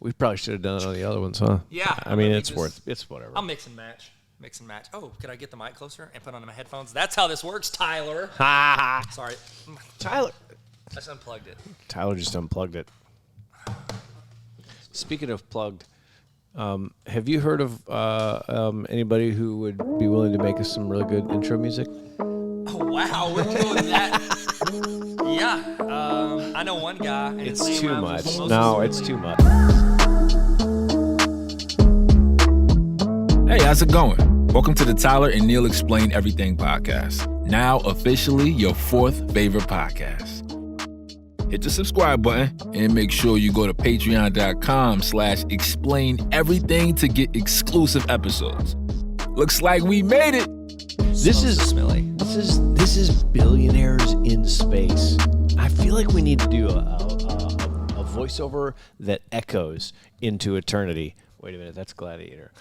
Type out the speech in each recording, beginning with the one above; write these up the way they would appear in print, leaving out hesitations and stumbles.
We probably should have done it on the other ones, huh? Yeah. I mean, it's whatever. I'll mix and match. Mix and match. Oh, could I get the mic closer and put on my headphones? That's how this works, Tyler. Sorry. Tyler. I just unplugged it. Tyler just unplugged it. Speaking of plugged, have you heard of anybody who would be willing to make us some really good intro music? Oh, wow. We're doing that. Yeah. I know one guy. And It's too much. No, it's too much. Hey, how's it going? Welcome to the Tyler and Neil Explain Everything podcast. Now officially your fourth favorite podcast. Hit the subscribe button and make sure you go to patreon.com/explain everything to get exclusive episodes. Looks like we made it. This is Billionaires in Space. I feel like we need to do a voiceover that echoes into eternity. Wait a minute, that's Gladiator.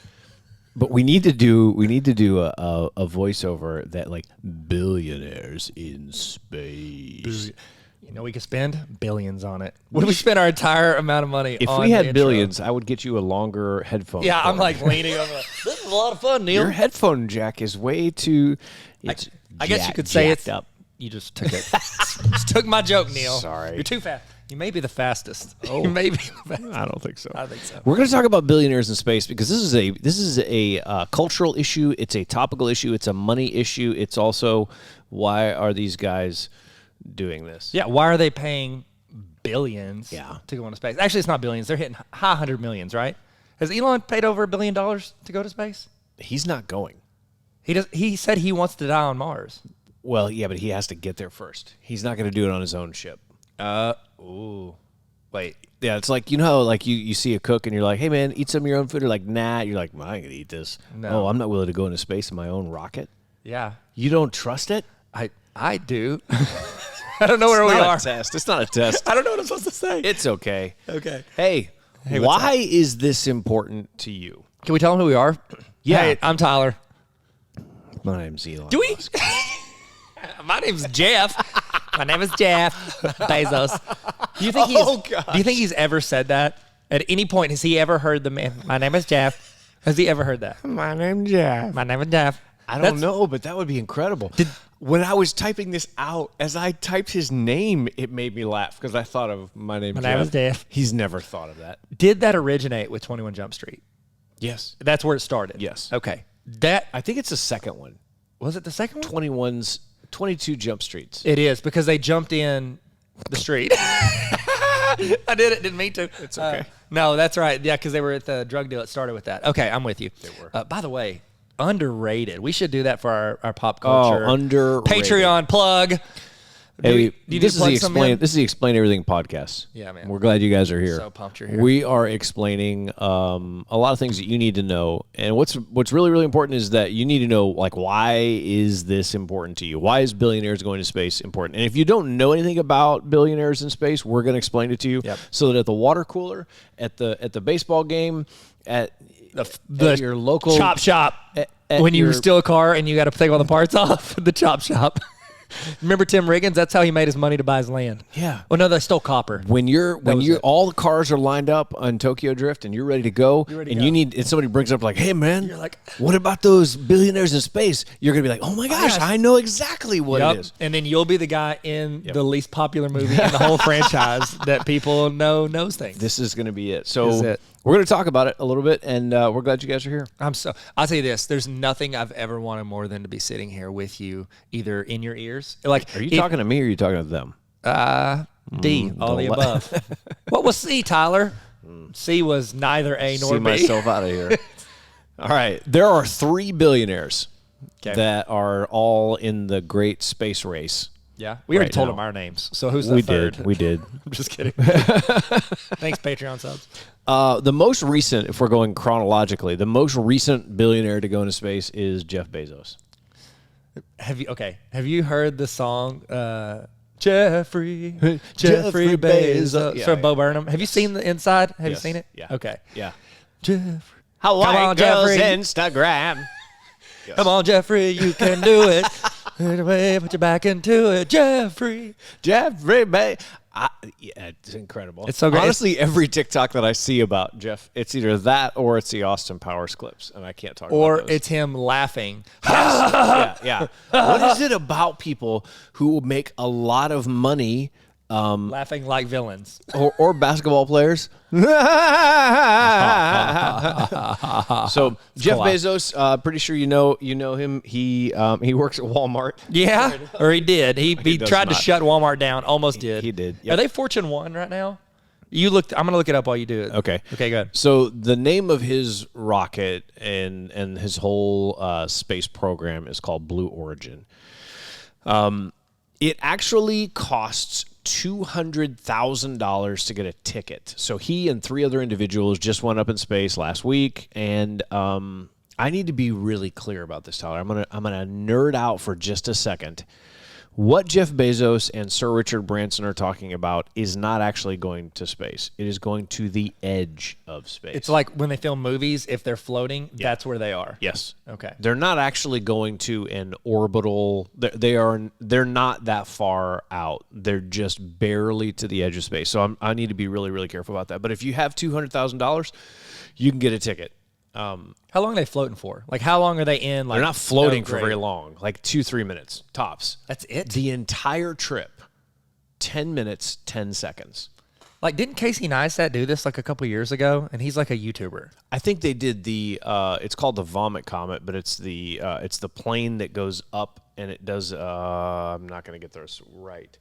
But we need to do a voiceover that like Billionaires in Space. You know, we could spend billions on it. Would we spend our entire amount of money if on we had the billions, I would get you a longer headphone. Yeah, cord. I'm like leaning over. This is a lot of fun, Neil. Your headphone jack is way too. It's I guess you could say it's up. You just took it. Just took my joke, Neil. Sorry. You're too fast. You may be the fastest. Oh. You may be the fastest. I don't think so. I think so. We're going to talk about billionaires in space because this is a cultural issue. It's a topical issue. It's a money issue. It's also why are these guys doing this? Yeah, why are they paying billions Yeah. to go into space? Actually, it's not billions. They're hitting high 100 millions, right? Has Elon paid over $1 billion to go to space? He's not going. He said he wants to die on Mars. Well, yeah, but he has to get there first. He's not going to do it on his own ship. Wait. Yeah, it's like, you know how like you see a cook and you're like, hey, man, eat some of your own food. You're like, nah. You're like, well, I ain't going to eat this. No. Oh, I'm not willing to go into space in my own rocket. Yeah. You don't trust it? I do. I don't know where we are. It's not a test. I don't know what I'm supposed to say. It's okay. Okay. Hey, why is this important to you? Can we tell them who we are? Yeah. Hey, I'm Tyler. My name's Elon. Do we? My name's Jeff. My name is Jeff Bezos. Do you think do you think he's ever said that? At any point, has he ever heard the man? My name is Jeff. Has he ever heard that? My name's Jeff. My name is Jeff. I don't know, but that would be incredible. When I was typing this out, as I typed his name, it made me laugh because I thought of my name is Jeff. He's never thought of that. Did that originate with 21 Jump Street? Yes. That's where it started? Yes. Okay. I think it's the second one. Was it the second one? 22 Jump Streets. It is, because they jumped in the street. I didn't mean to. It's okay. No, that's right. Yeah, because they were at the drug deal. It started with that. Okay, I'm with you. They were. By the way, underrated. We should do that for our pop culture. Oh, underrated. Patreon plug. Hey, this is the Explain Everything podcast. Yeah, man. We're glad you guys are here. So pumped you're here. We are explaining a lot of things that you need to know. And what's really, really important is that you need to know, like, why is this important to you? Why is Billionaires going to space important? And if you don't know anything about Billionaires in space, we're going to explain it to you. Yep. So that at the water cooler, at the baseball game, at your local chop shop, when you steal a car and you got to take all the parts off, the chop shop. Remember Tim Riggins? That's how he made his money to buy his land. Yeah. Well, no, they stole copper. When all the cars are lined up on Tokyo Drift and you're ready to go, and somebody brings up like, hey man, you're like, what about those billionaires in space? You're gonna be like, oh my gosh, I know exactly what it is. And then you'll be the guy in the least popular movie in the whole franchise that people knows things. This is gonna be it. So we're gonna talk about it a little bit, and we're glad you guys are here. I'll tell you this: there's nothing I've ever wanted more than to be sitting here with you, either in your ears. Like, are you talking to me or are you talking to them? D, all the above. What was C, Tyler? C was neither A nor See B. myself out of here. All right, there are 3 billionaires that are all in the great space race. Yeah, we already told them our names. So who's the third? We did. I'm just kidding. Thanks, Patreon subs. The most recent, if we're going chronologically, the most recent billionaire to go into space is Jeff Bezos. Have you heard the song Jeffrey Bezos from Bo Burnham? Have you seen the inside? Have you seen it? Yeah. Okay. Yeah. Jeffrey. Hawaii girls Jeffrey. Instagram. Yes. Come on, Jeffrey, you can do it. Put your back into it, Jeffrey. Jeffrey Bezos. Yeah, it's incredible. It's so great. Honestly, every TikTok that I see about Jeff, it's either that or it's the Austin Powers clips, and I can't talk Or about those. it's him laughing. Yeah. What is it about people who make a lot of money Laughing like villains. or basketball players? So Jeff Bezos, pretty sure you know him. He works at Walmart. Yeah, or he did. He does tried to not. shut Walmart down. Almost did. He did. Yep. Are they Fortune 1 right now? You looked. I'm gonna look it up while you do it. Okay. Okay, good. So the name of his rocket and his whole space program is called Blue Origin. It actually costs $200,000 to get a ticket. So he and 3 other individuals just went up in space last week, and I need to be really clear about this, Tyler. I'm gonna nerd out for just a second. What Jeff Bezos and Sir Richard Branson are talking about is not actually going to space. It is going to the edge of space. It's like when they film movies. If they're floating, that's where they are. Yes. Okay. They're not actually going to an orbital. They're not that far out. They're just barely to the edge of space. So I need to be really, really careful about that. But if you have $200,000, you can get a ticket. How long are they floating for? Like, how long are they in? Like, They're not floating no for grade? very long, like 2-3 minutes tops. That's it? The entire trip, 10 minutes, 10 seconds. Like, didn't Casey Neistat do this like a couple years ago? And he's like a YouTuber. I think they did the. It's called the Vomit Comet, but it's the plane that goes up and it does. I'm not going to get this right.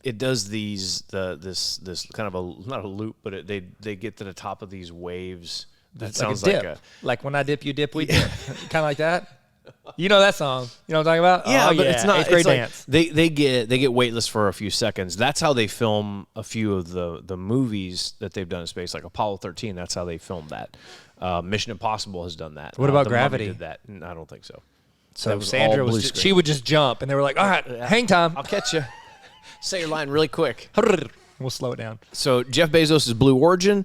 It does this kind of not a loop, but they get to the top of these waves. That sounds like a dip. Like when I dip, you dip, we dip. Kind of like that. You know that song. You know what I'm talking about? Yeah, oh, but yeah. it's not. 8th grade It's like dance. they get weightless for a few seconds. That's how they film a few of the movies that they've done in space, like Apollo 13. That's how they filmed that. Mission Impossible has done that. What about The Mummy Gravity? did that. I don't think so. That So was Sandra all blue was screen. she would just jump, and they were like, "All right, hang time. I'll catch you. Say your line really quick. We'll slow it down." So Jeff Bezos is Blue Origin.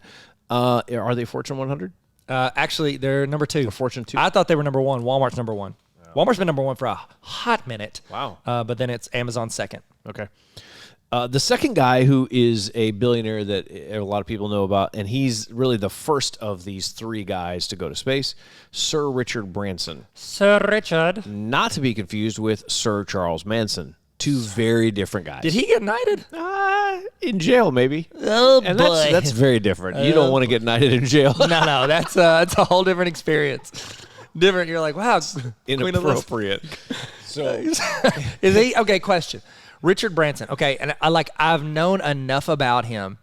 Are they Fortune 100? Actually, they're number 2. Or Fortune 2? I thought they were number 1. Walmart's number 1. Walmart's been number 1 for a hot minute. Wow. But then it's Amazon second. Okay. The second guy who is a billionaire that a lot of people know about, and he's really the first of these 3 guys to go to space, Sir Richard Branson. Sir Richard. Not to be confused with Sir Charles Manson. 2 very different guys. Did he get knighted? In jail, maybe. Oh, And boy. that's very different. You don't want to get knighted in jail. No, that's a whole different experience. Different. You're like, wow, Queen Elizabeth. Inappropriate. So Is he okay? Question. Richard Branson. Okay, and I've known enough about him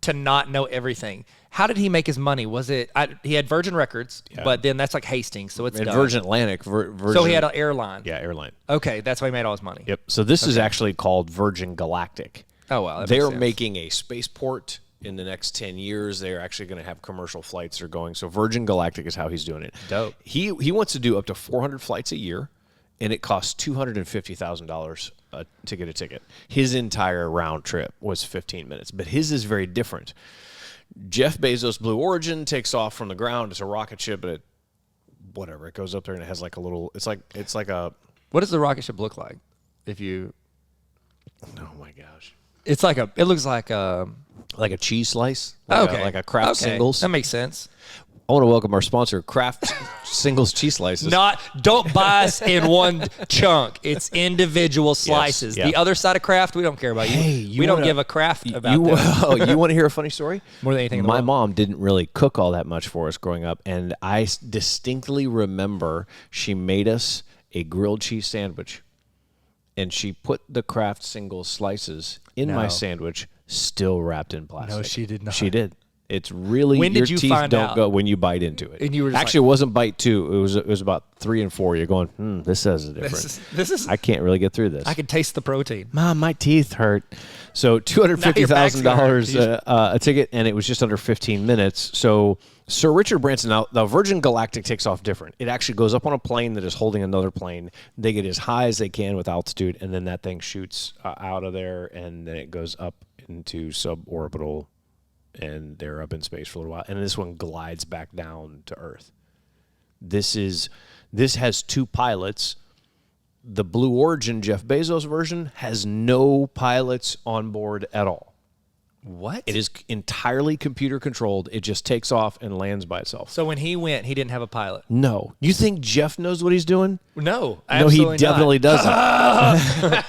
to not know everything. How did he make his money? Was it he had Virgin Records, but then that's like Hastings, so it's and done. Virgin Atlantic. Virgin, So he had an airline. yeah, airline. Okay, that's how he made all his money. Yep. So this is actually called Virgin Galactic. Oh wow, that makes They're sense. making a spaceport in the next 10 years. They're actually going to have commercial flights that are going. So Virgin Galactic is how he's doing it. Dope. He wants to do up to 400 flights a year, and it costs $250,000 to get a ticket. His entire round trip was 15 minutes, but his is very different. Jeff Bezos' Blue Origin takes off from the ground. It's a rocket ship, but it goes up there and it has like a little. It's like a. What does the rocket ship look like? If you, Oh my gosh. it looks like a. Like a cheese slice. Like a Kraft Okay. Singles. That makes sense. I want to welcome our sponsor, Kraft Singles Cheese Slices. Don't buy us in one chunk. It's individual slices. yeah. The other side of Kraft, we don't care about you. Hey, we don't wanna- give a Kraft about you, that. you want to hear a funny story? More than anything in the My world. mom didn't really cook all that much for us growing up, and I distinctly remember she made us a grilled cheese sandwich, and she put the Kraft Singles slices in my No. sandwich, still wrapped in plastic. No, she did not. She did. It's really When did your you teeth find don't out? go when you bite into it. And you were just actually, it wasn't bite 2. It was about 3 and 4. You're going, this has a difference. This is. I can't really get through this. I can taste the protein. Mom, my teeth hurt. So $250,000 a ticket, and it was just under 15 minutes. So Sir Richard Branson, now the Virgin Galactic takes off different. It actually goes up on a plane that is holding another plane. They get as high as they can with altitude, and then that thing shoots out of there, and then it goes up into suborbital, and they're up in space for a little while. And this one glides back down to Earth. This has 2 pilots. The Blue Origin Jeff Bezos version has no pilots on board at all. What? It is entirely computer controlled. It just takes off and lands by itself. So when he went, he didn't have a pilot? No. You think Jeff knows what he's doing? No, No, he absolutely definitely not. doesn't.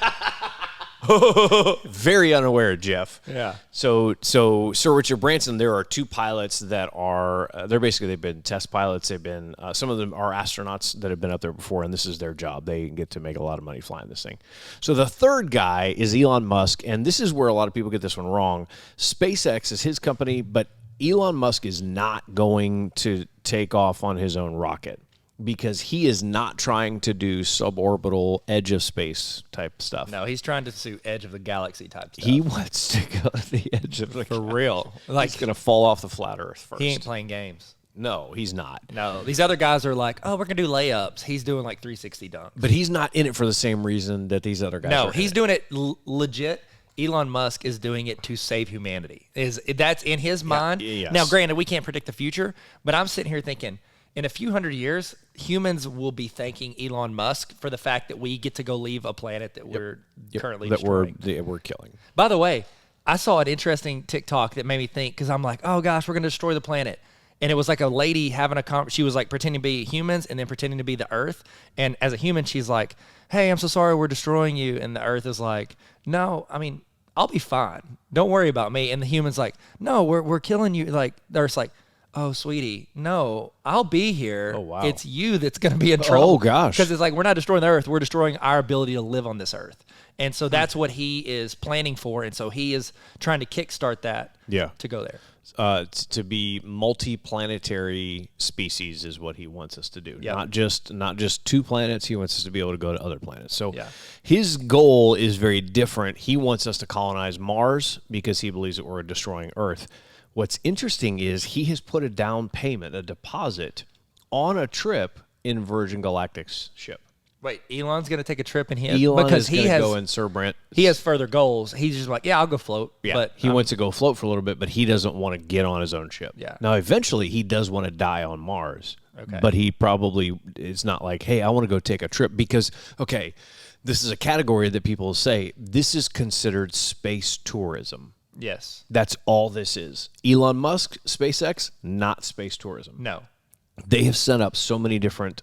Very unaware, Jeff. Yeah. So Sir Richard Branson, there are 2 pilots that are they've been test pilots. They've been some of them are astronauts that have been up there before, and this is their job. They get to make a lot of money flying this thing. So the third guy is Elon Musk, and this is where a lot of people get this one wrong. SpaceX is his company, but Elon Musk is not going to take off on his own rocket, because he is not trying to do suborbital edge of space type stuff. No, he's trying to do edge of the galaxy type stuff. He wants to go to the edge of the For real. Like, he's going to fall off the flat Earth first. he ain't playing games. No, he's not. No, these other guys are like, oh, we're going to do layups. He's doing like 360 dunks. But he's not in it for the same reason that these other guys are. No, he's doing it legit. Elon Musk is doing it to save humanity. That's in his mind. Yes. Now, granted, we can't predict the future, but I'm sitting here thinking, in a few hundred years, humans will be thanking Elon Musk for the fact that we get to go leave a planet that we're currently destroying. we're killing. By the way, I saw an interesting TikTok that made me think, because I'm like, oh gosh, we're going to destroy the planet. And it was like a lady having she was like pretending to be humans and then pretending to be the Earth. And as a human, she's like, hey, I'm so sorry we're destroying you. And the Earth is like, no, I mean, I'll be fine. Don't worry about me. And the human's like, no, we're killing you. Like, the Earth's like, oh, sweetie, no, I'll be here. Oh, wow. It's you that's going to be in trouble. Oh, gosh. Because it's like, we're not destroying the Earth. We're destroying our ability to live on this Earth. And so that's what he is planning for. And so he is trying to kickstart that to go there. To be multi-planetary species is what he wants us to do. Yep. Not just 2 planets. He wants us to be able to go to other planets. So his goal is very different. He wants us to colonize Mars because he believes that we're destroying Earth. What's interesting is he has put a down payment, a deposit, on a trip in Virgin Galactic's ship. Wait, Elon's going to take a trip in his Elon because is he going to has go in Sir Brent. he has further goals. He's just like, yeah, I'll go float. Yeah, but he wants to go float for a little bit, but he doesn't want to get on his own ship. Yeah. Now, eventually, he does want to die on Mars. Okay. But he probably is not like, hey, I want to go take a trip because, okay, this is a category that people say this is considered space tourism. Yes. That's all this is. Elon Musk, SpaceX, not space tourism. No. They have sent up so many different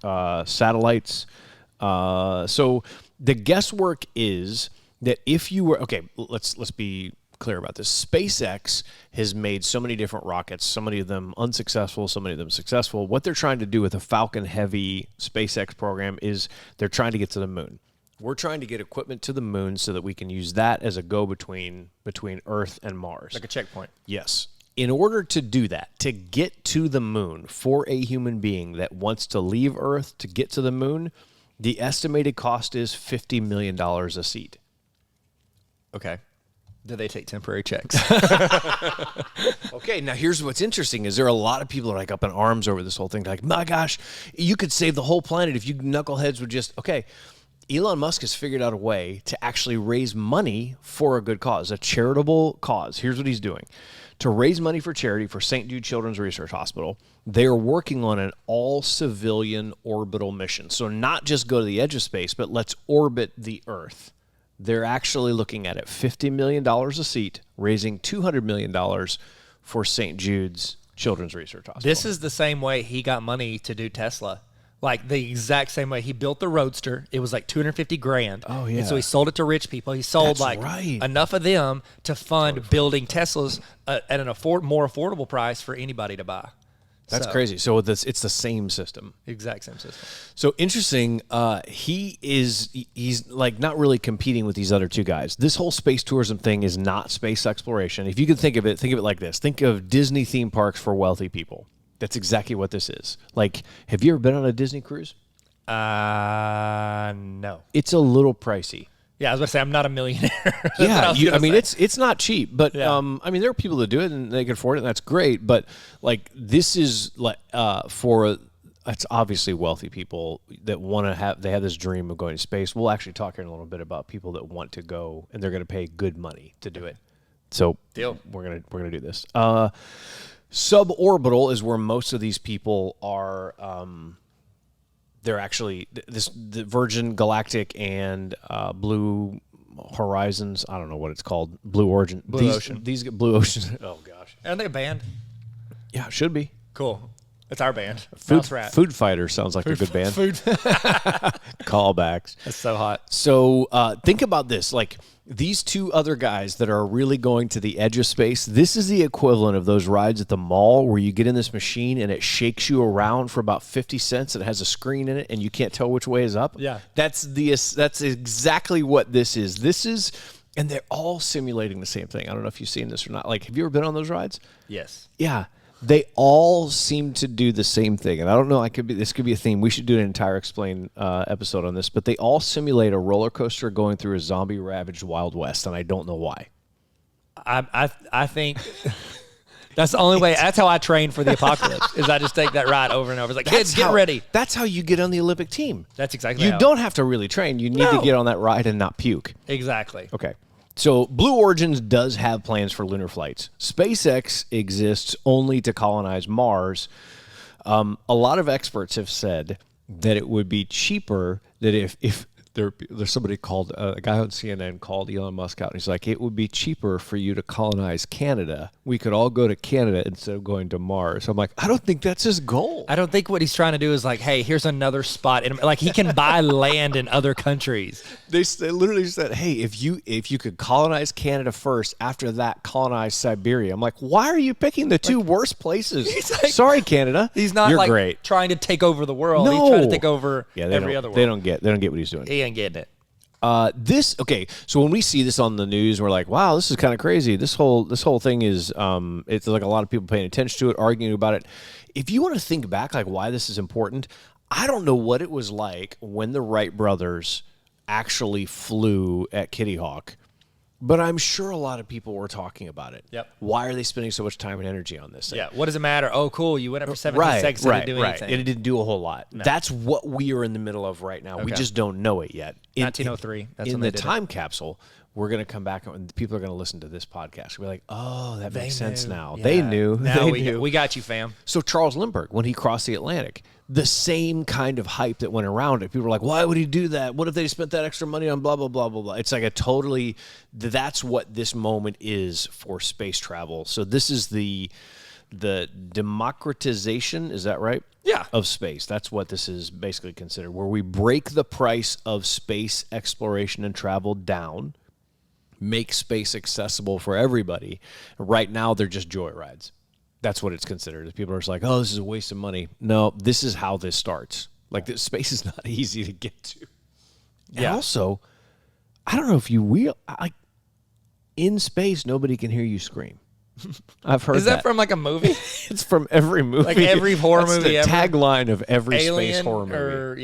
satellites. So the guesswork is that if you were okay, let's be clear about this. SpaceX has made so many different rockets, so many of them unsuccessful, so many of them successful. What they're trying to do with the Falcon Heavy SpaceX program is they're trying to get to the moon. We're trying to get equipment to the moon so that we can use that as a go-between between Earth and Mars. Like a checkpoint. Yes. In order to do that, to get to the moon for a human being that wants to leave Earth to get to the moon, the estimated cost is $50 million a seat. Okay. Do they take temporary checks? Okay, now here's what's interesting is there are a lot of people that are like up in arms over this whole thing. Like, my gosh, you could save the whole planet if you knuckleheads would just, okay. Elon Musk has figured out a way to actually raise money for a good cause, a charitable cause. Here's what he's doing. To raise money for charity for St. Jude Children's Research Hospital, they are working on an all-civilian orbital mission. So not just go to the edge of space, but let's orbit the Earth. They're actually looking at it, $50 million a seat, raising $200 million for St. Jude's Children's Research Hospital. This is the same way he got money to do Tesla. Like the exact same way he built the Roadster. It was like $250,000. Oh, yeah. And so he sold it to rich people. He sold enough of them to fund building Teslas at an more affordable price for anybody to buy. That's crazy. So it's the same system. Exact same system. So interesting. He's like not really competing with these other 2 guys. This whole space tourism thing is not space exploration. If you could think of it like this. Think of Disney theme parks for wealthy people. That's exactly what this is. Like, have you ever been on a Disney cruise? No. It's a little pricey. Yeah, I was going to say, I'm not a millionaire. Yeah, it's not cheap, but I mean, there are people that do it and they can afford it, and that's great. But like, this is like it's obviously wealthy people that want to have. They have this dream of going to space. We'll actually talk here in a little bit about people that want to go and they're going to pay good money to do it. So deal. We're gonna do this. Suborbital is where most of these people are. They're actually the Virgin Galactic and Blue Horizons. I don't know what it's called. Blue Origin. Blue Ocean. These Blue Ocean. Oh gosh. Aren't they a band? Yeah, it should be. Cool. It's our band. Mouse Rat. Food Fighter sounds like a good band. Food. Callbacks. That's so hot. So think about this. Like these two other guys that are really going to the edge of space, this is the equivalent of those rides at the mall where you get in this machine and it shakes you around for about 50 cents and it has a screen in it and you can't tell which way is up. Yeah. That's exactly what this is. And they're all simulating the same thing. I don't know if you've seen this or not. Like, have you ever been on those rides? Yes. Yeah. They all seem to do the same thing. And I don't know, this could be a theme. We should do an entire explain episode on this. But they all simulate a roller coaster going through a zombie-ravaged Wild West, and I don't know why. I think that's the only way. That's how I train for the apocalypse, is I just take that ride over and over. It's like, kids, get ready. That's how you get on the Olympic team. That's exactly You don't have to really train. You need to get on that ride and not puke. Exactly. Okay. So Blue Origins does have plans for lunar flights. SpaceX exists only to colonize Mars. A lot of experts have said that it would be cheaper that if there's somebody called a guy on CNN called Elon Musk out, and he's like, it would be cheaper for you to colonize Canada. We could all go to Canada instead of going to Mars. I'm like, I don't think that's his goal. I don't think what he's trying to do is like, hey, here's another spot. Like, he can buy land in other countries. They literally said, hey, if you could colonize Canada first, after that colonize Siberia. I'm like, why are you picking the two worst places? Like, sorry, Canada. He's not You're great. trying to take over the world. No. He's trying to take over every other world. They don't get what he's doing. He ain't getting it. So when we see this on the news, we're like, wow, this is kind of crazy. This whole thing is, it's like a lot of people paying attention to it, arguing about it. If you want to think back, like why this is important, I don't know what it was like when the Wright brothers actually flew at Kitty Hawk, but I'm sure a lot of people were talking about it. Yep. Why are they spending so much time and energy on this thing? Yeah. What does it matter? Oh, cool. You went up for 17 seconds and didn't do anything. It didn't do a whole lot. No. That's what we are in the middle of right now. Okay. We just don't know it yet. 1903. That's in when the they did time capsule, we're going to come back and people are going to listen to this podcast. We're like, oh, that makes sense now. Yeah. They knew. Now we got you, fam. So Charles Lindbergh, when he crossed the Atlantic, the same kind of hype that went around it. People were like, why would he do that? What if they spent that extra money on blah, blah, blah, blah, blah? It's like that's what this moment is for space travel. So this is the democratization, is that right? Yeah. Of space. That's what this is basically considered, where we break the price of space exploration and travel down, make space accessible for everybody. Right now, they're just joyrides. That's what it's considered. People are just like, oh, this is a waste of money. No, this is how this starts. Like, this space is not easy to get to. Yeah. And also, I don't know if in space, nobody can hear you scream. I've heard that. Is that from like a movie? It's from every movie. Like every horror movie ever. The tagline of every Alien space horror movie.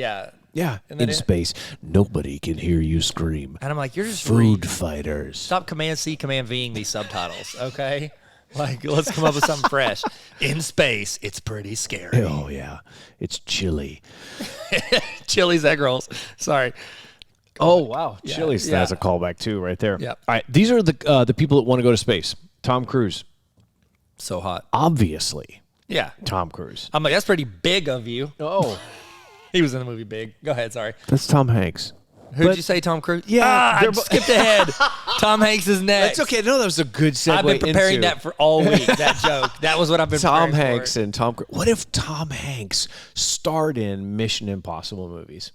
Yeah. In space, nobody can hear you scream. And I'm like, you're just food fighters. Stop Command-C, Command-Ving these subtitles, okay? Like, let's come up with something fresh. In space, it's pretty scary. Oh, yeah. It's chili. Chili's egg rolls. Sorry. Oh, wow. Yeah. Chili's. Yeah. That's a callback, too, right there. Yep. All right. These are the people that want to go to space. Tom Cruise. So hot. Obviously. Yeah. Tom Cruise. I'm like, that's pretty big of you. Oh. He was in the movie Big. Go ahead, sorry. That's Tom Hanks. Who'd you say, Tom Cruise? Yeah. I skipped ahead. Tom Hanks is next. That's okay. No, that was a good segue. I've been preparing that for all week, that joke. That was what I've been Tom preparing Hanks for. And Tom Cruise. What if Tom Hanks starred in Mission Impossible movies?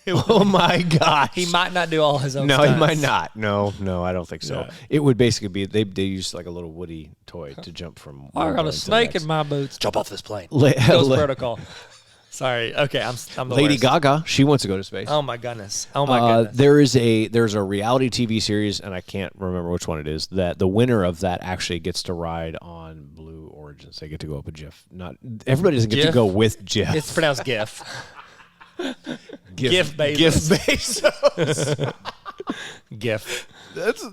Oh, my gosh. He might not do all his own No, stunts. he might not. No, I don't think so. Yeah. It would basically be, they use like a little Woody toy to jump from. I got a snake in my boots. Jump off this plane. Ghost protocol. Sorry. Okay, I'm the Lady worst. Gaga, she wants to go to space. Oh my goodness. Oh my goodness. There's a reality TV series, and I can't remember which one it is, that the winner of that actually gets to ride on Blue Origins. They get to go up with Jeff. Not everybody doesn't get to go with Jeff. It's pronounced GIF. GIF Bezos. GIF Bezos. GIF. That's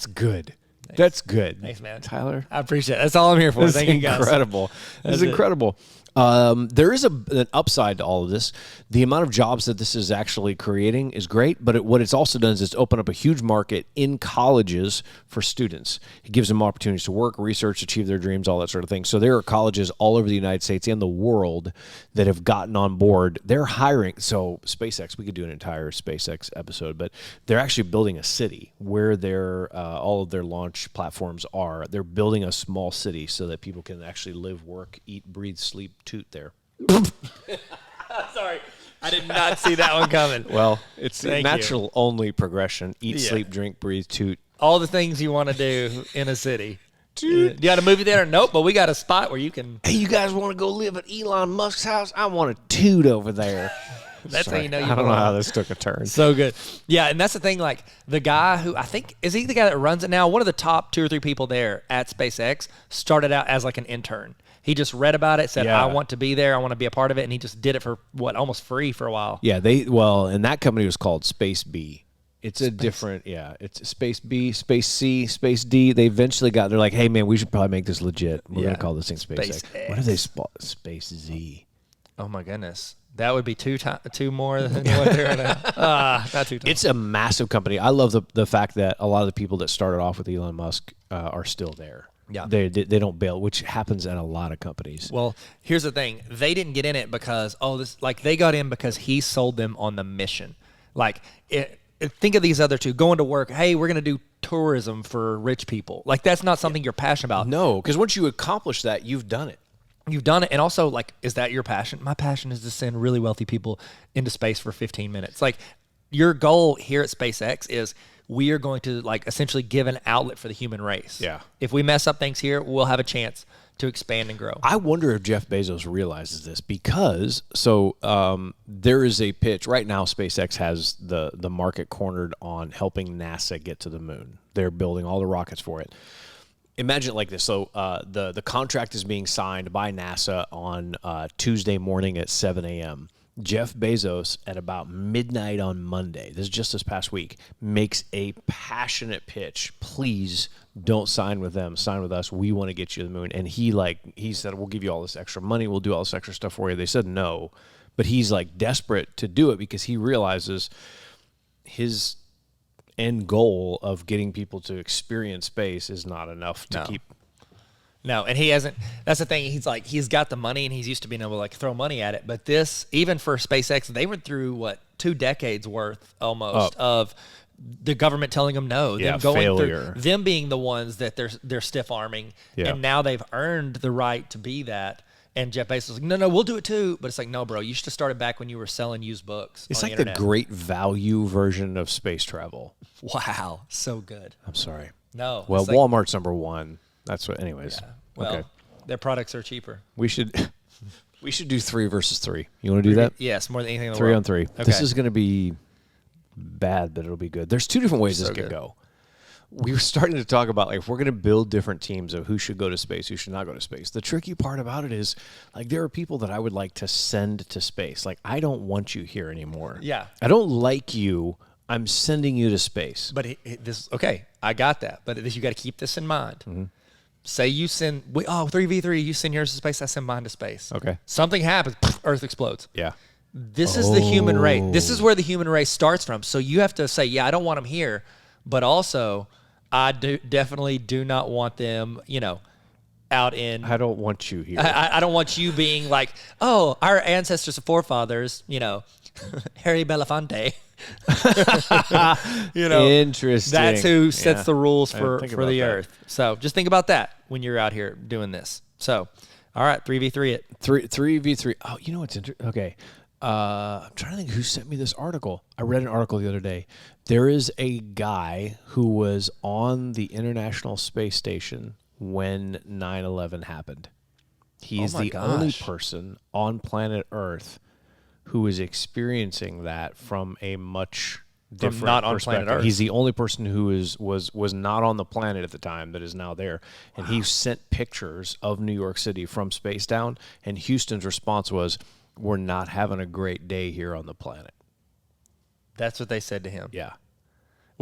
good. That's good. Thanks, man. Tyler. I appreciate it. That's all I'm here for. Thank you, guys. Incredible. That's incredible. There is an upside to all of this. The amount of jobs that this is actually creating is great, but what it's also done is it's opened up a huge market in colleges for students. It gives them opportunities to work, research, achieve their dreams, all that sort of thing. So there are colleges all over the United States and the world that have gotten on board. They're hiring. So SpaceX, we could do an entire SpaceX episode, but they're actually building a city where all of their launch platforms are. They're building a small city so that people can actually live, work, eat, breathe, sleep, toot there. Sorry, I did not see that one coming. Well, it's natural only progression. Eat, sleep, drink, breathe, toot. All the things you want to do in a city. You got a movie theater? Nope, but we got a spot where you can. Hey, you guys want to go live at Elon Musk's house? I want to toot over there. That's how you know you I don't know how this took a turn. So good. Yeah, and that's the thing, like the guy who I think, is he the guy that runs it now? One of the top 2 or 3 people there at SpaceX started out as like an intern. He just read about it, said, I want to be there, I want to be a part of it, and he just did it for, almost free for a while. Yeah, and that company was called Space B. It's a different, it's Space B, Space C, Space D. They eventually they're like, hey, man, we should probably make this legit. We're going to call this thing SpaceX. What do they Space Z? Oh, my goodness. That would be two more than what they're now. Not 2 times. It's a massive company. I love the fact that a lot of the people that started off with Elon Musk are still there. Yeah, they don't bail, which happens at a lot of companies. Well, here's the thing: they didn't get in it because they got in because he sold them on the mission. Think of these other two going to work. Hey, we're going to do tourism for rich people. Like that's not something you're passionate about. No, because once you accomplish that, you've done it. You've done it. And also, like, is that your passion? My passion is to send really wealthy people into space for 15 minutes. Like, your goal here at SpaceX is we are going to, like, essentially give an outlet for the human race. Yeah. If we mess up things here, we'll have a chance to expand and grow. I wonder if Jeff Bezos realizes this because, there is a pitch. Right now, SpaceX has the market cornered on helping NASA get to the moon. They're building all the rockets for it. Imagine it like this. So the contract is being signed by NASA on Tuesday morning at 7 a.m. Jeff Bezos at about midnight on Monday, this is just this past week, makes a passionate pitch. Please don't sign with them. Sign with us. We want to get you to the moon. And he said, we'll give you all this extra money. We'll do all this extra stuff for you. They said no. But he's like desperate to do it because he realizes his end goal of getting people to experience space is not enough to keep. No, and he hasn't. That's the thing. He's got the money, and he's used to being able to like throw money at it. But this, even for SpaceX, they went through 2 decades worth almost of the government telling them no, them going failure, through them being the ones that they're stiff arming, and now they've earned the right to be that. And Jeff Bezos was like, no, we'll do it too. But it's like, no, bro, you should have started back when you were selling used books. It's like the the great value version of space travel. Wow, so good. I'm sorry. No. Well, Walmart's number 1. That's what. Anyways. Yeah. Well, okay. Their products are cheaper. We should do 3 versus 3. You want to do that? Yes, more than anything in the 3 world. on 3. Okay. This is going to be bad, but it'll be good. There's 2 different ways this could go. We were starting to talk about if we're going to build different teams of who should go to space, who should not go to space. The tricky part about it is there are people that I would like to send to space. I don't want you here anymore. Yeah. I don't like you. I'm sending you to space. But okay, I got that. But you got to keep this in mind. Mm-hmm. Say you send 3v3, you send yours to space, I send mine to space. Okay. Something happens, Earth explodes. Yeah. This is the human race. This is where the human race starts from. So you have to say, I don't want them here, but also I definitely do not want them, out in. I don't want you here. I don't want you being like, oh, our ancestors and forefathers, Harry Belafonte. Interesting. That's who sets the rules for the Earth. That. So just think about that when you're out here doing this. So, all right, 3v3 it. 3v3. Oh, you know what's interesting? Okay. I'm trying to think who sent me this article. I read an article the other day. There is a guy who was on the International Space Station when 9/11 happened. He is the only person on planet Earth who is experiencing that from a much different not on perspective. planet Earth. He's the only person who was not on the planet at the time that is now there. And he sent pictures of New York City from space down, and Houston's response was, we're not having a great day here on the planet. That's what they said to him. Yeah.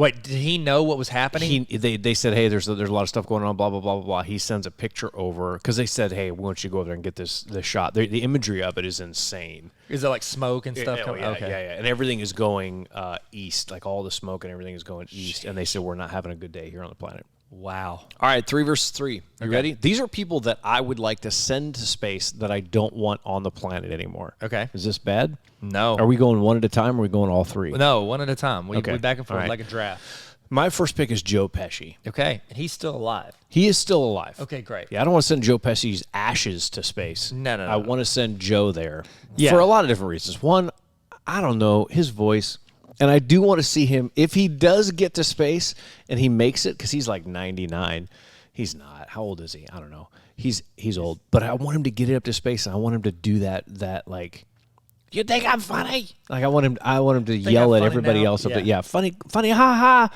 Wait, did he know what was happening? They said, hey, there's a lot of stuff going on, blah, blah, blah, blah, blah. He sends a picture over because they said, hey, we want you to go over there and get this shot. The imagery of it is insane. Is it like smoke and stuff? Yeah, yeah. And everything is going east. Like all the smoke and everything is going east. And they said, we're not having a good day here on the planet. Wow. All right, 3 versus 3. You ready? These are people that I would like to send to space that I don't want on the planet anymore. Okay. Is this bad? No. Are we going one at a time or are we going all 3? No, one at a time. We back and forth right. like a draft. My first pick is Joe Pesci. Okay. And he's still alive. He is still alive. Okay, great. Yeah, I don't want to send Joe Pesci's ashes to space. No. I want to send Joe there Yeah. for a lot of different reasons. One, I don't know, his voice. And I do want to see him, if he does get to space and he makes it, because he's like 99. He's not. How old is he? I don't know. He's old. But I want him to get it up to space, and I want him to do that like, you think I'm funny? Like I want him to yell at everybody else up there. Yeah, funny, ha ha.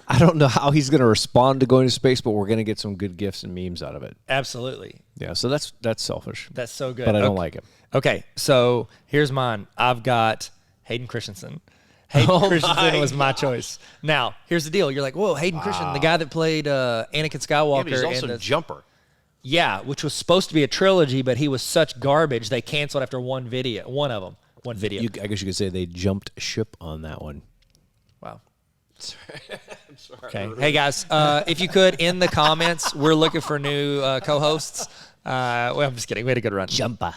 I don't know how he's going to respond to going to space, but we're going to get some good gifs and memes out of it. Absolutely. Yeah, so that's selfish. That's so good. But I don't like it. Okay, so here's mine. I've got Hayden Christensen. Hayden Christensen was my choice. Now, here's the deal. You're like, whoa, Hayden Christensen, the guy that played Anakin Skywalker. Yeah, but he's also a jumper. Yeah, which was supposed to be a trilogy, but he was such garbage, they canceled after one video. I guess you could say they jumped ship on that one. Wow. I'm sorry. Okay. Hey, guys, if you could, in the comments, we're looking for new co-hosts. Well, I'm just kidding. We had a good run. Jumper.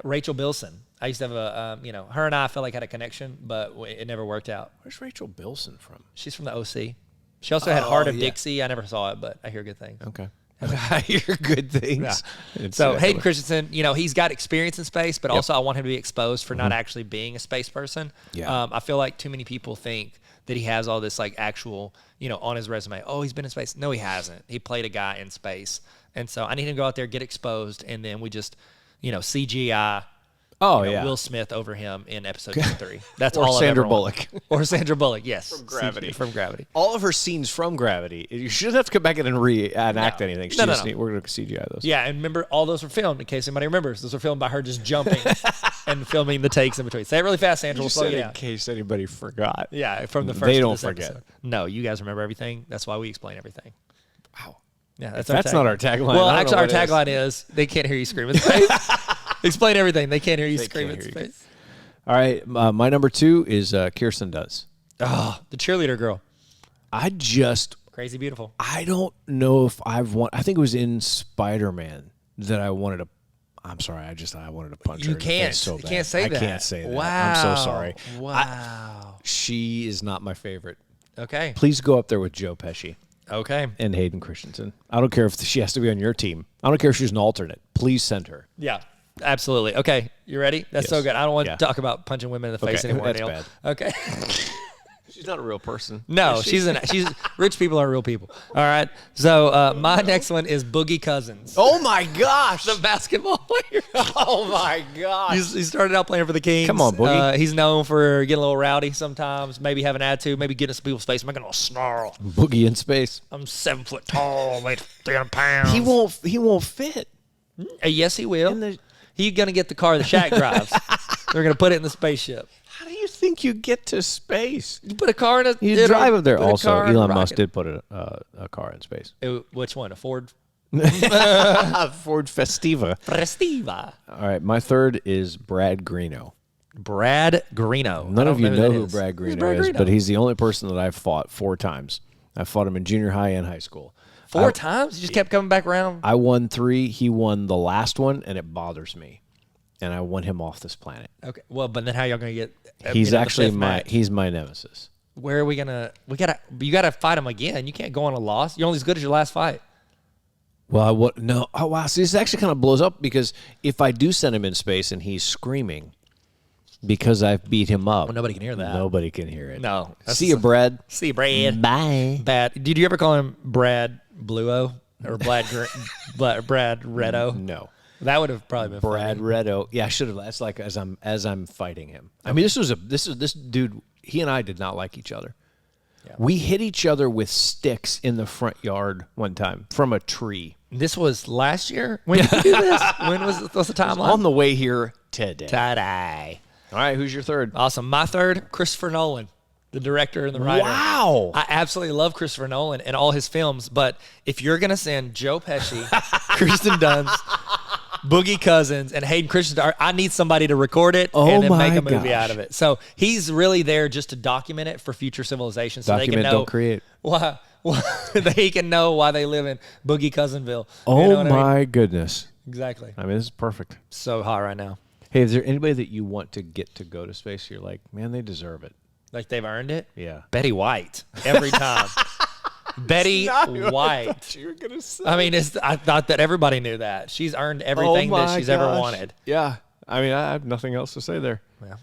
Rachel Bilson. I used to have her and I felt like had a connection, but it never worked out. Where's Rachel Bilson from? She's from the OC. She also had Heart of Dixie. I never saw it, but I hear good things. Okay. I hear good things. Yeah. So Hayden Christensen, he's got experience in space, but also I want him to be exposed for not actually being a space person. Yeah. I feel like too many people think that he has all this like actual, on his resume. Oh, he's been in space. No, he hasn't. He played a guy in space. And so I need him to go out there, get exposed, and then we just, CGI Will Smith over him in episode 3. That's all Sandra Bullock. Or Sandra Bullock, yes. From Gravity. From Gravity. All of her scenes from Gravity. You shouldn't have to come back in and reenact anything. No. We're going to CGI those. Yeah, and remember, all those were filmed, in case anybody remembers. Those were filmed by her just jumping and filming the takes in between. Say it really fast, Sandra. We'll slow you down. In case anybody forgot. Yeah, from the first They don't to this forget. episode. No, you guys remember everything. That's why we explain everything. Wow. Yeah, that's not our tagline. Well, actually, our tagline is, they can't hear you scream in space. Explain everything. They can't hear you scream in space. All right, my number 2 is Kirsten Dunst. Oh, the cheerleader girl. Crazy beautiful. I don't know if I think it was in Spider-Man that I wanted to. I'm sorry, I wanted to punch her. You can't say that. I can't say that. Wow. I'm so sorry. Wow. She is not my favorite. Okay. Please go up there with Joe Pesci. Okay. And Hayden Christensen. I don't care if she has to be on your team. I don't care if she's an alternate. Please send her. Yeah. Absolutely. Okay, you ready? That's so good. I don't want to talk about punching women in the face anymore. That's bad. Okay. She's not a real person. No, she's rich people are real people. All right. So my next one is Boogie Cousins. Oh my gosh, the basketball player. Oh my gosh. He started out playing for the Kings. Come on, Boogie. He's known for getting a little rowdy sometimes, maybe having an attitude, maybe getting in some people's face, making a little snarl. Boogie in space. I'm 7 foot tall, weigh 300 pounds. He won't fit. Yes, he will. He's gonna get the car that Shaq drives. They're gonna put it in the spaceship. How do you think you get to space? You put a car in a. You drive up there. Also, Elon Musk did put a car in space. Which one? A Ford? Ford Festiva. All right, my third is Brad Greeno. Brad Greeno. None of you know who Brad Greeno is, but he's the only person that I've fought 4 times. I fought him in junior high and high school. 4 times? You just kept coming back around? I won 3. He won the last one, and it bothers me. And I want him off this planet. Okay. Well, but then how y'all gonna get? He's actually he's my nemesis. Where are we gonna? You gotta fight him again. You can't go on a loss. You're only as good as your last fight. Well, no. Oh wow. See, this actually kind of blows up because if I do send him in space and he's screaming because I've beat him up, well, nobody can hear that. Nobody can hear it. No. See you, Brad. See you, Brad. Bye. Bad. Did you ever call him Brad Bluo or Brad Reddo? No. That would have probably been Brad Reddo. Yeah, I should have. That's like as I'm fighting him. I mean, this dude. He and I did not like each other. Yeah. We hit each other with sticks in the front yard one time from a tree. This was last year. When did you do this? What's the timeline? On the way here today. Today. All right, who's your third? Awesome. My third, Christopher Nolan. the director and the writer. Wow. I absolutely love Christopher Nolan and all his films, but if you're going to send Joe Pesci, Kirsten Dunst, Boogie Cousins, and Hayden Christensen, I need somebody to record it and then make a movie out of it. So he's really there just to document it for future civilizations, so Document, they can know don't create. why they can know why they live in Boogie Cousinville. Oh, you know what I mean? goodness. Exactly. I mean, this is perfect. So hot right now. Hey, is there anybody that you want to get to go to space? You're like, man, they deserve it. Like they've earned it? Yeah. Betty White. Every time. Betty White. You were gonna say. I mean, I thought that everybody knew that. She's earned everything that she's ever wanted. Yeah. I mean, I have nothing else to say there. Yeah.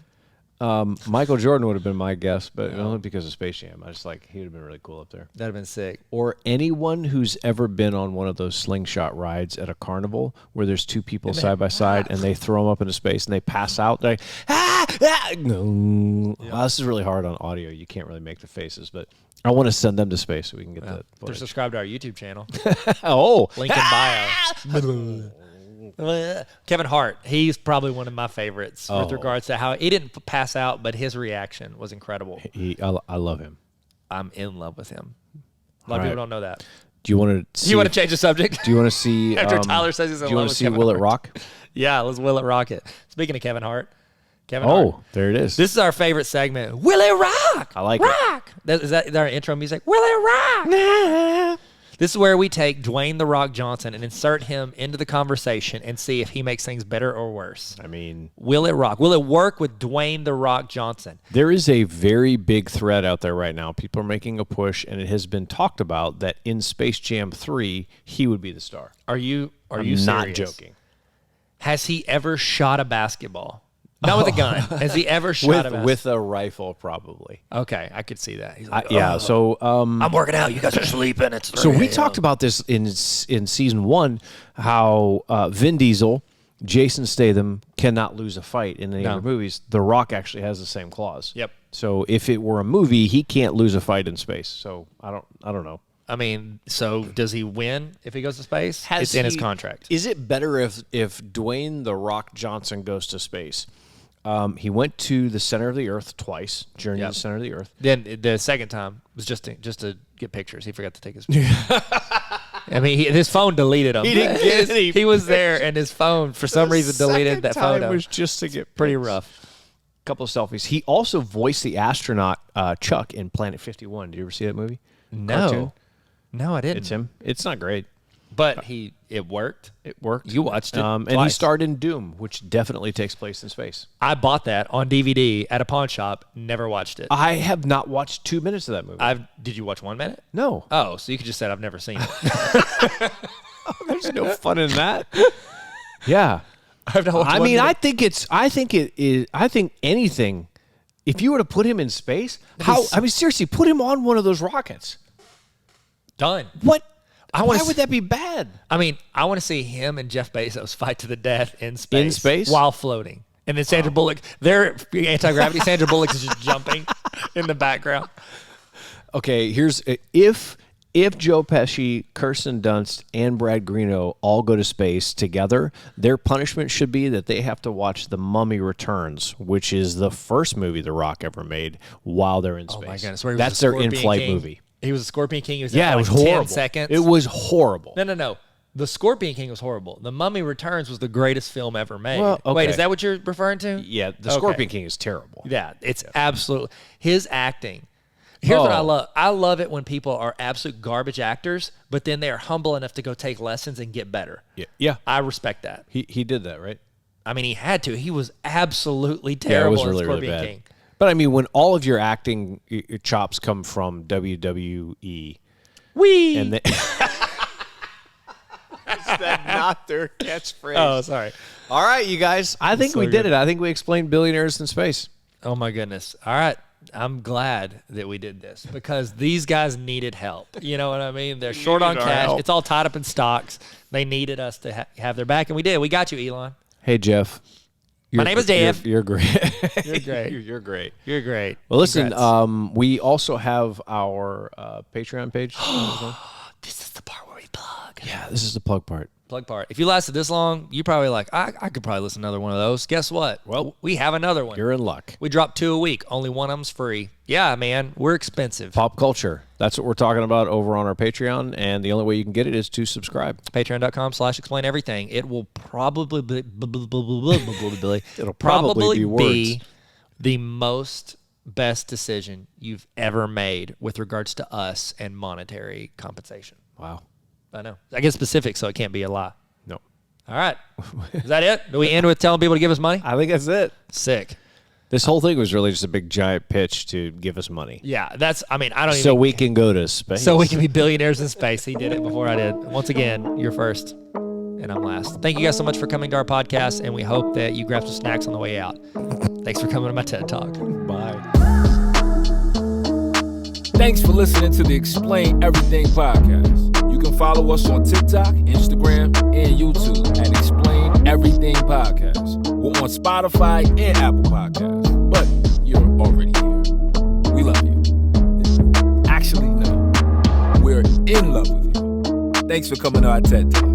Michael Jordan would have been my guess, but only because of Space Jam. I just he would have been really cool up there. That'd have been sick. Or anyone who's ever been on one of those slingshot rides at a carnival where there's two people side by side and they throw them up into space and they pass out. They're like, no. Wow, this is really hard on audio. You can't really make the faces, but I want to send them to space so we can get that. They're subscribed to our YouTube channel. Link in bio. Kevin Hart, he's probably one of my favorites with regards to how he didn't pass out, but his reaction was incredible. I love him. I'm in love with him. A lot of people don't know that. Do you want to? You want to change the subject? Do you want to see? After Tyler says he's in love with Kevin Hart. Do you want to see Will It Rock? Yeah, let's Will It Rock it. Speaking of Kevin Hart, Hart. There it is. This is our favorite segment. Will It Rock? I like it. Is that our intro music? Will It Rock? This is where we take Dwayne "The Rock" Johnson and insert him into the conversation and see if he makes things better or worse. I mean, will it rock? Will it work with Dwayne "The Rock" Johnson? There is a very big thread out there right now. People are making a push, and it has been talked about that in Space Jam 3, he would be the star. Are you I'm not joking. Has he ever shot a basketball? Not with a gun. Has he ever shot a basketball? With a rifle, probably. Okay, I could see that. He's like, yeah, so... I'm working out. You guys are sleeping. So we talked about this in season 1, how Vin Diesel, Jason Statham cannot lose a fight in any other movies. The Rock actually has the same clause. Yep. So if it were a movie, he can't lose a fight in space. So I don't know. I mean, so does he win if he goes to space? It's in his contract. Is it better if Dwayne "The Rock" Johnson goes to space? He went to the center of the earth twice, journey to the center of the earth. Then the second time was just to get pictures. He forgot to take his pictures. I mean, his phone deleted them. He didn't get any. He was there, and his phone, for some reason, deleted that photo. It was just to get pretty rough. A couple of selfies. He also voiced the astronaut Chuck in Planet 51. Did you ever see that movie? No. Cartoon? No, I didn't. It's him. It's not great. But it worked. It worked. You watched it and he starred in Doom, which definitely takes place in space. I bought that on DVD at a pawn shop. Never watched it. I have not watched 2 minutes of that movie. Did you watch 1 minute? No. Oh, so you could just say I've never seen it. There's no fun in that. Yeah. I mean, I think anything. If you were to put him in space, seriously, put him on one of those rockets. Done. What? Why would that be bad? I mean, I want to see him and Jeff Bezos fight to the death in space. In space? While floating. And then Sandra Bullock, their anti-gravity, Sandra Bullock is just jumping in the background. Okay, here's if Joe Pesci, Kirsten Dunst, and Brad Greeno all go to space together, their punishment should be that they have to watch The Mummy Returns, which is the first movie The Rock ever made while they're in space. Oh my goodness. Where he was That's the their Scorpion in-flight King. movie. He was a Scorpion King. He was it was horrible. 10 seconds. It was horrible. No. The Scorpion King was horrible. The Mummy Returns was the greatest film ever made. Well, okay. Wait, is that what you're referring to? Yeah, the Scorpion King is terrible. Yeah, it's absolutely. His acting. Here's what I love. I love it when people are absolute garbage actors, but then they are humble enough to go take lessons and get better. Yeah. I respect that. He did that, right? I mean, he had to. He was absolutely terrible it was really, in Scorpion really bad. King. But I mean, when all of your acting chops come from WWE, and they, is that not their catchphrase? Oh, sorry. All right, you guys. I think we did it. I think we explained Billionaires in Space. Oh my goodness. All right. I'm glad that we did this because these guys needed help. You know what I mean? They're short on cash. Help. It's all tied up in stocks. They needed us to have their back, and we did. We got you, Elon. Hey, Jeff. My name is Jeff. You're great. You're great. You're great. You're great. Well, listen, Congrats. we also have our Patreon page. This is the part where we plug. Yeah, this is the plug part. Plug part. If you lasted this long, you probably like, I could probably listen to another one of those. Guess what? Well, we have another one. You're in luck. We drop 2 a week. Only one of them's free. Yeah, man. We're expensive. Pop culture. That's what we're talking about over on our Patreon, and the only way you can get it is to subscribe. Patreon.com/explain everything. It will probably be, It'll probably be words. the most best decision you've ever made with regards to us and monetary compensation. Wow. I know. I get specific, so it can't be a lie. No. All right. Is that it? Do we end with telling people to give us money? I think that's it. Sick. This whole thing was really just a big giant pitch to give us money. Yeah, I don't even. So we can go to space. So we can be billionaires in space. He did it before I did. Once again, you're first, and I'm last. Thank you guys so much for coming to our podcast, and we hope that you grab some snacks on the way out. Thanks for coming to my TED Talk. Bye. Thanks for listening to the Explain Everything podcast. You can follow us on TikTok, Instagram, and YouTube at Explain Everything Podcast. We're on Spotify and Apple Podcasts, but you're already here. We love you. Actually, no. We're in love with you. Thanks for coming to our TED Talk.